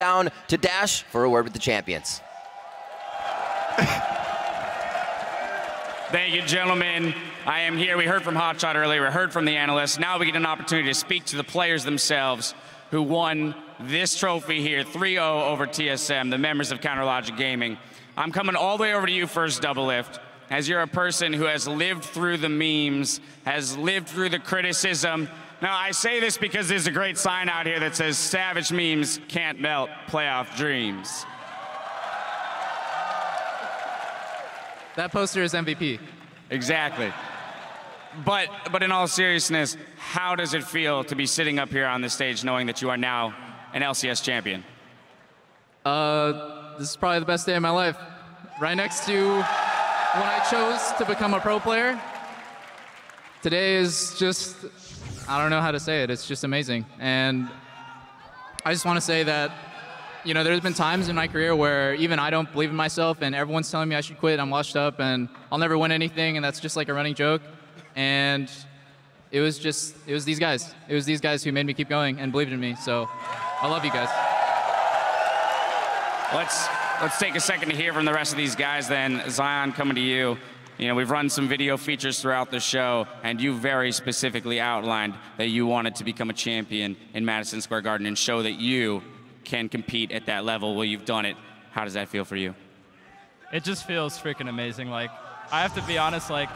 Down to Dash for a word with the champions. Thank you, gentlemen. I am here. We heard from Hotshot earlier. We heard from the analysts. Now we get an opportunity to speak to the players themselves who won this trophy here, 3-0 over TSM, the members of Counterlogic Gaming. I'm coming all the way over to you first, Double Lift, as you're a person who has lived through the memes, has lived through the criticism. Now, I say this because there's a great sign out here that says, "Savage memes can't melt playoff dreams." That poster is MVP. Exactly. But in all seriousness, how does it feel to be sitting up here on the stage knowing that you are now an LCS champion? This is probably the best day of my life. Right next to when I chose to become a pro player. Today is just, I don't know how to say it. It's just amazing. And I just want to say that, you know, there's been times in my career where even I don't believe in myself and everyone's telling me I should quit, I'm washed up, and I'll never win anything, and that's just like a running joke. And it was these guys. It was these guys who made me keep going and believed in me. So I love you guys. Let's take a second to hear from the rest of these guys then. Zion, coming to you. You know, we've run some video features throughout the show, and you very specifically outlined that you wanted to become a champion in Madison Square Garden and show that you can compete at that level. Well, you've done it. How does that feel for you? It just feels freaking amazing. Like, I have to be honest, like,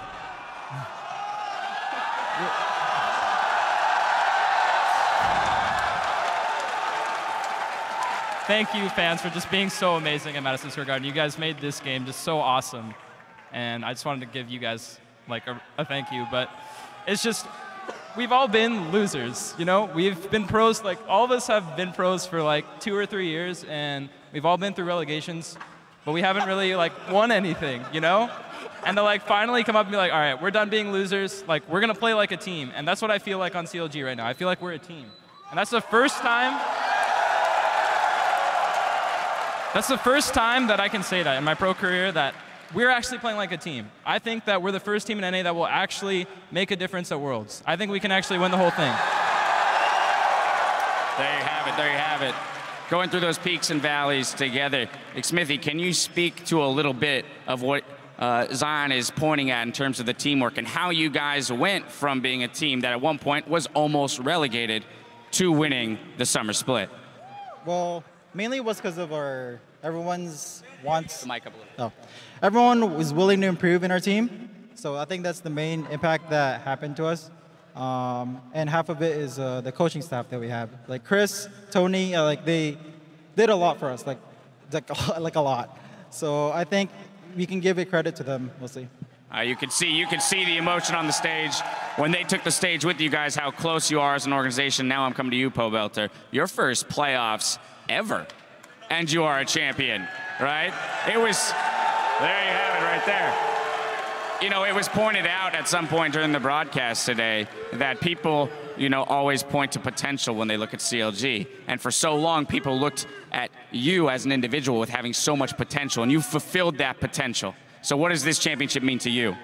thank you, fans, for just being so amazing at Madison Square Garden. You guys made this game just so awesome. And I just wanted to give you guys like a thank you. But it's just, we've all been losers, you know? We've been pros, like all of us have been pros for like 2 or 3 years, and we've all been through relegations, but we haven't really like won anything, you know? And to like finally come up and be like, all right, we're done being losers, like we're gonna play like a team. And that's what I feel like on CLG right now. I feel like we're a team. And that's the first time that I can say that in my pro career, that we're actually playing like a team. I think that we're the first team in NA that will actually make a difference at Worlds. I think we can actually win the whole thing. There you have it, there you have it. Going through those peaks and valleys together. Smithy, can you speak to a little bit of what Zion is pointing at in terms of the teamwork and how you guys went from being a team that at one point was almost relegated to winning the summer split? Well, mainly it was because of everyone's wants. The mic up a little. Oh. Everyone was willing to improve in our team, so I think that's the main impact that happened to us. And half of it is the coaching staff that we have. Like Chris, Tony, like they did a lot for us, like a lot. So I think we can give it credit to them. We'll see. You could see the emotion on the stage when they took the stage with you guys, how close you are as an organization. Now I'm coming to you, Pobelter. Your first playoffs ever, and you are a champion, right? It was, there you have it right there. You know, it was pointed out at some point during the broadcast today that people, you know, always point to potential when they look at CLG. And for so long, people looked at you as an individual with having so much potential, and you fulfilled that potential. So what does this championship mean to you?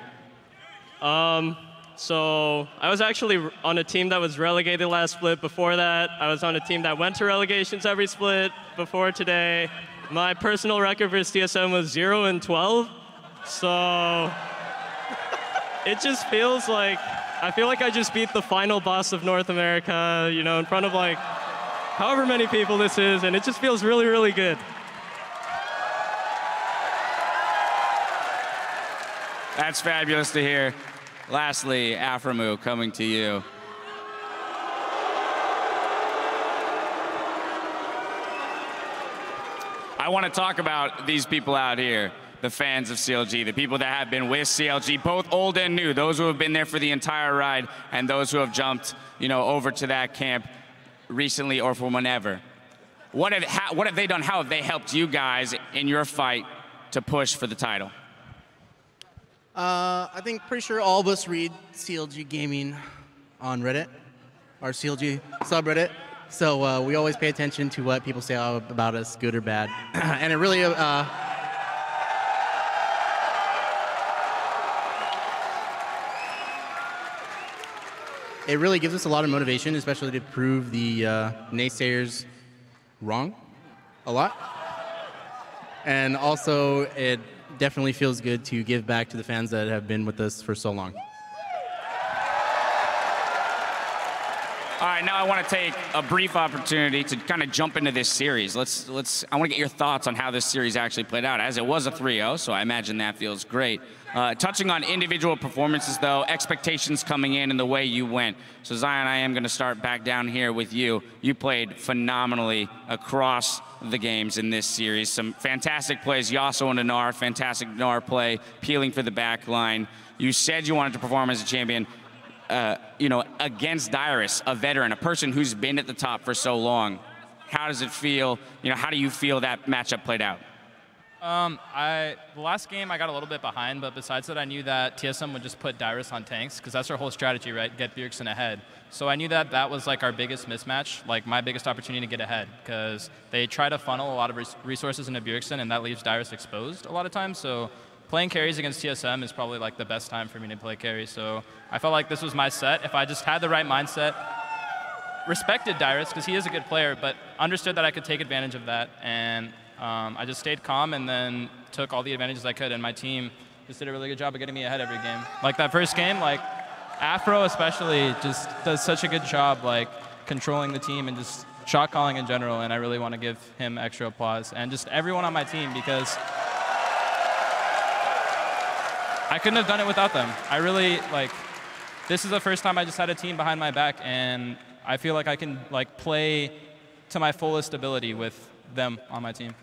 So I was actually on a team that was relegated last split. Before that, I was on a team that went to relegations every split before today. My personal record for TSM was 0-12. So it just feels like, I feel like I just beat the final boss of North America, you know, in front of like however many people this is, and it just feels really, really good. That's fabulous to hear. Lastly, Aframu, coming to you. I want to talk about these people out here, the fans of CLG, the people that have been with CLG, both old and new, those who have been there for the entire ride and those who have jumped, you know, over to that camp recently or from whenever. What have they done? How have they helped you guys in your fight to push for the title? I think pretty sure all of us read CLG Gaming on Reddit, our CLG subreddit. So we always pay attention to what people say about us, good or bad. And it really, gives us a lot of motivation, especially to prove the naysayers wrong. a lot. And also, it definitely feels good to give back to the fans that have been with us for so long. All right, now I want to take a brief opportunity to kind of jump into this series. I want to get your thoughts on how this series actually played out, as it was a 3-0, so I imagine that feels great. Touching on individual performances, though, expectations coming in and the way you went. So Zion, I am going to start back down here with you. You played phenomenally across the games in this series. Some fantastic plays. Yasso and Anar, fantastic Anar play, peeling for the back line. You said you wanted to perform as a champion. Against Dyrus, a veteran, a person who's been at the top for so long. How does it feel? How do you feel that matchup played out? The last game I got a little bit behind, but besides that, I knew that TSM would just put Dyrus on tanks because that's our whole strategy, right? Get Bjergsen ahead. So I knew that that was like our biggest mismatch, like my biggest opportunity to get ahead, because they try to funnel a lot of resources into Bjergsen, and that leaves Dyrus exposed a lot of times. So playing carries against TSM is probably like the best time for me to play carry. So I felt like this was my set. If I just had the right mindset, respected Dyrus because he is a good player, but understood that I could take advantage of that, and I just stayed calm and then took all the advantages I could, and my team just did a really good job of getting me ahead every game. Like that first game, like Afro especially just does such a good job like controlling the team and just shot calling in general, and I really want to give him extra applause, and just everyone on my team, because I couldn't have done it without them. I really, this is the first time I just had a team behind my back, and I feel like I can play to my fullest ability with them on my team.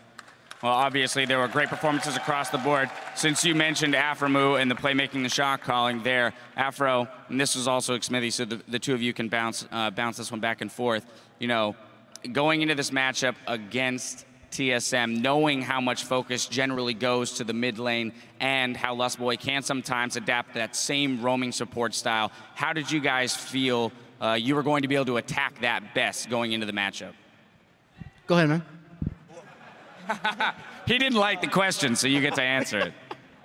Well, obviously, there were great performances across the board. Since you mentioned Aframu and the playmaking, the shot calling there, Afro, and this was also Xmithy, so the two of you can bounce this one back and forth. Going into this matchup against TSM, knowing how much focus generally goes to the mid lane and how Lustboy can sometimes adapt that same roaming support style, how did you guys feel you were going to be able to attack that best going into the matchup? Go ahead, man. He didn't like the question, so you get to answer it.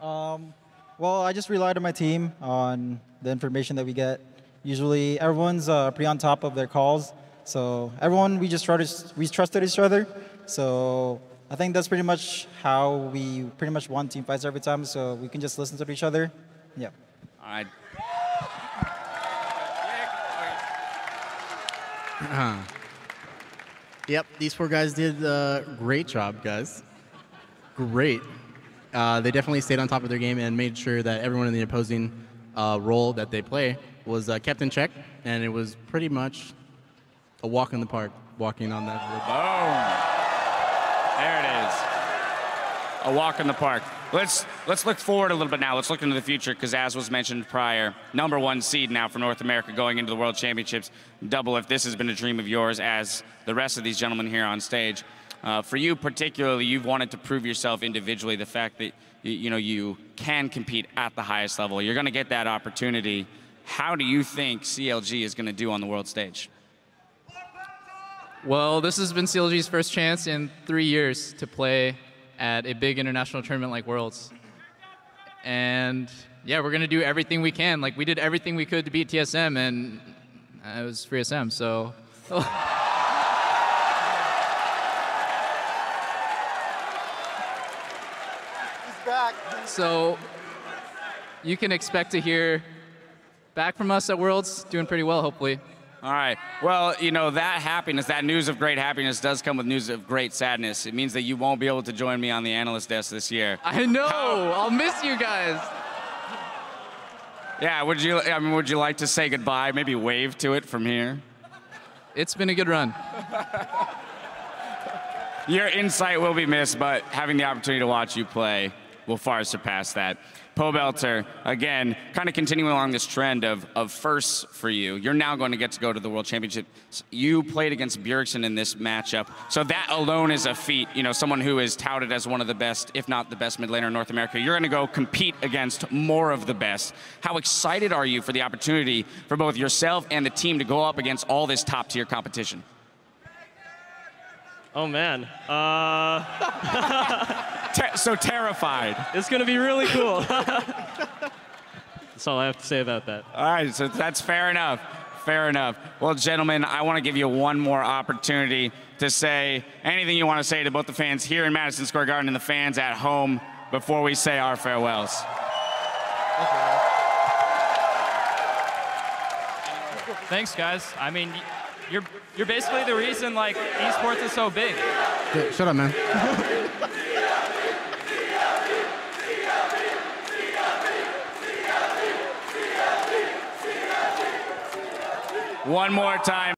Well, I just relied on my team, on the information that we get. Usually everyone's pretty on top of their calls, so everyone, we trusted each other. So I think that's pretty much how we pretty much won team fights every time, so we can just listen to each other. Yeah. All right. Yep, these four guys did a great job, guys. Great. They definitely stayed on top of their game and made sure that everyone in the opposing role that they play was kept in check, and it was pretty much a walk in the park, walking on that. Boom. There it is. A walk in the park. Let's look forward a little bit now. Let's look into the future, because as was mentioned prior, #1 seed now for North America going into the World Championships. Double if this has been a dream of yours, as the rest of these gentlemen here on stage. For you particularly, you've wanted to prove yourself individually, the fact that you can compete at the highest level. You're going to get that opportunity. How do you think CLG is going to do on the world stage? Well, this has been CLG's first chance in 3 years to play at a big international tournament like Worlds. And yeah, we're going to do everything we can. Like, we did everything we could to beat TSM, and it was free SM, so. So you can expect to hear back from us at Worlds, doing pretty well, hopefully. All right. Well, that happiness, that news of great happiness does come with news of great sadness. It means that you won't be able to join me on the analyst desk this year. I know. I'll miss you guys. Yeah, would you like to say goodbye, maybe wave to it from here? It's been a good run. Your insight will be missed, but having the opportunity to watch you play will far surpass that. Pobelter, again, kind of continuing along this trend of firsts for you. You're now going to get to go to the World Championship. You played against Bjergsen in this matchup, so that alone is a feat. Someone who is touted as one of the best, if not the best mid laner in North America. You're going to go compete against more of the best. How excited are you for the opportunity for both yourself and the team to go up against all this top-tier competition? Oh, man. So terrified. It's going to be really cool. That's all I have to say about that. All right, so that's fair enough. Fair enough. Well, gentlemen, I want to give you one more opportunity to say anything you want to say to both the fans here in Madison Square Garden and the fans at home before we say our farewells. Thanks, guys. I mean, you're basically the reason like esports is so big. Yeah, shut up, man. One more time.